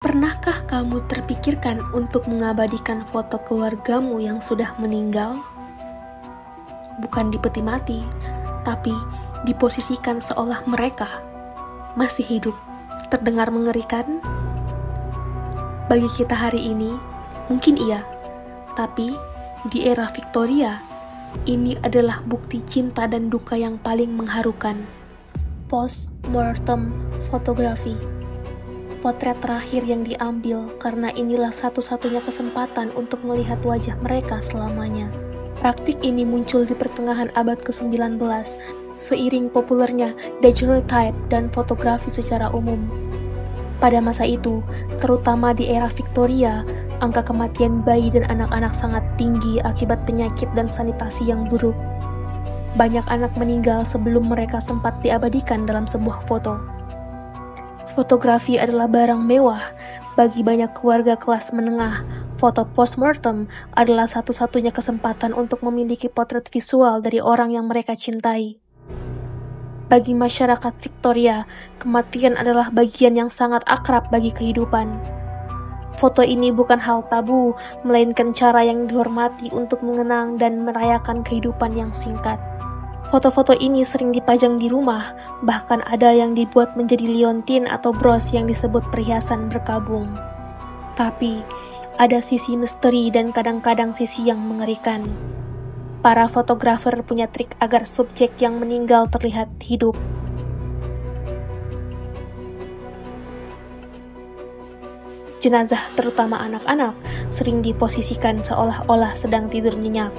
Pernahkah kamu terpikirkan untuk mengabadikan foto keluargamu yang sudah meninggal? Bukan di peti mati, tapi diposisikan seolah mereka masih hidup. Terdengar mengerikan? Bagi kita hari ini, mungkin iya. Tapi di era Victoria, ini adalah bukti cinta dan duka yang paling mengharukan. Post-mortem photography. Potret terakhir yang diambil karena inilah satu-satunya kesempatan untuk melihat wajah mereka selamanya. Praktik ini muncul di pertengahan abad ke-19, seiring populernya daguerreotype dan fotografi secara umum. Pada masa itu, terutama di era Victoria, angka kematian bayi dan anak-anak sangat tinggi akibat penyakit dan sanitasi yang buruk. Banyak anak meninggal sebelum mereka sempat diabadikan dalam sebuah foto. Fotografi adalah barang mewah bagi banyak keluarga kelas menengah. Foto postmortem adalah satu-satunya kesempatan untuk memiliki potret visual dari orang yang mereka cintai. Bagi masyarakat Victoria, kematian adalah bagian yang sangat akrab bagi kehidupan. Foto ini bukan hal tabu, melainkan cara yang dihormati untuk mengenang dan merayakan kehidupan yang singkat. Foto-foto ini sering dipajang di rumah, bahkan ada yang dibuat menjadi liontin atau bros yang disebut perhiasan berkabung. Tapi, ada sisi misteri dan kadang-kadang sisi yang mengerikan. Para fotografer punya trik agar subjek yang meninggal terlihat hidup. Jenazah, terutama anak-anak, sering diposisikan seolah-olah sedang tidur nyenyak.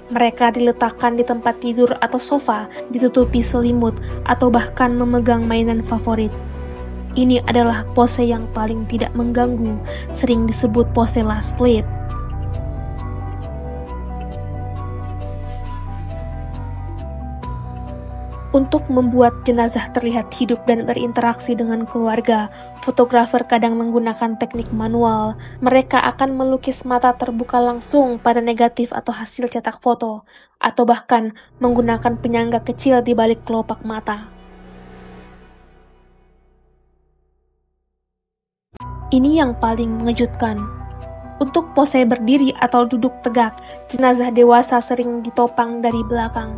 Mereka diletakkan di tempat tidur atau sofa, ditutupi selimut, atau bahkan memegang mainan favorit. Ini adalah pose yang paling tidak mengganggu, sering disebut pose last sleep. Untuk membuat jenazah terlihat hidup dan berinteraksi dengan keluarga, fotografer kadang menggunakan teknik manual. Mereka akan melukis mata terbuka langsung pada negatif atau hasil cetak foto, atau bahkan menggunakan penyangga kecil di balik kelopak mata. Ini yang paling mengejutkan. Untuk pose berdiri atau duduk tegak, jenazah dewasa sering ditopang dari belakang.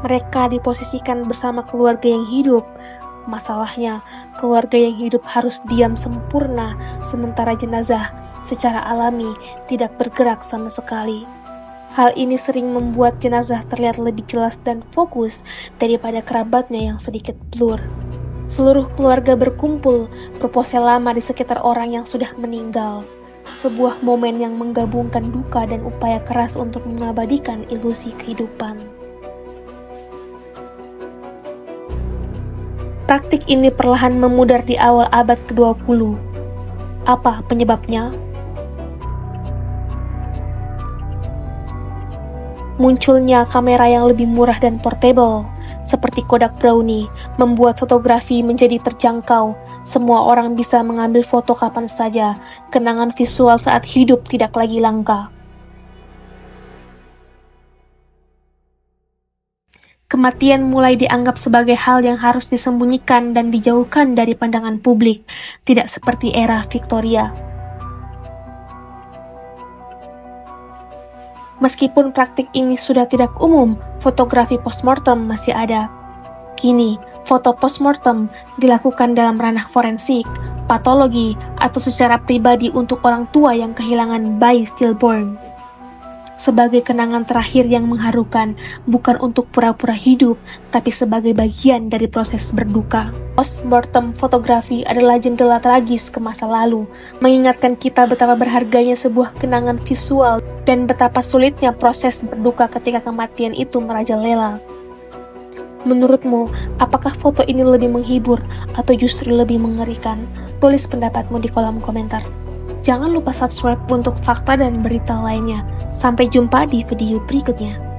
Mereka diposisikan bersama keluarga yang hidup. Masalahnya, keluarga yang hidup harus diam sempurna, sementara jenazah secara alami tidak bergerak sama sekali. Hal ini sering membuat jenazah terlihat lebih jelas dan fokus daripada kerabatnya yang sedikit blur. Seluruh keluarga berkumpul, berpose lama di sekitar orang yang sudah meninggal. Sebuah momen yang menggabungkan duka dan upaya keras untuk mengabadikan ilusi kehidupan. Praktik ini perlahan memudar di awal abad ke-20. Apa penyebabnya? Munculnya kamera yang lebih murah dan portable, seperti Kodak Brownie, membuat fotografi menjadi terjangkau. Semua orang bisa mengambil foto kapan saja. Kenangan visual saat hidup tidak lagi langka. Kematian mulai dianggap sebagai hal yang harus disembunyikan dan dijauhkan dari pandangan publik, tidak seperti era Victoria. Meskipun praktik ini sudah tidak umum, fotografi postmortem masih ada. Kini, foto postmortem dilakukan dalam ranah forensik, patologi, atau secara pribadi untuk orang tua yang kehilangan bayi stillborn. Sebagai kenangan terakhir yang mengharukan, bukan untuk pura-pura hidup, tapi sebagai bagian dari proses berduka. Postmortem fotografi adalah jendela tragis ke masa lalu, mengingatkan kita betapa berharganya sebuah kenangan visual dan betapa sulitnya proses berduka ketika kematian itu merajalela. Menurutmu, apakah foto ini lebih menghibur atau justru lebih mengerikan? Tulis pendapatmu di kolom komentar. Jangan lupa subscribe untuk fakta dan berita lainnya. Sampai jumpa di video berikutnya.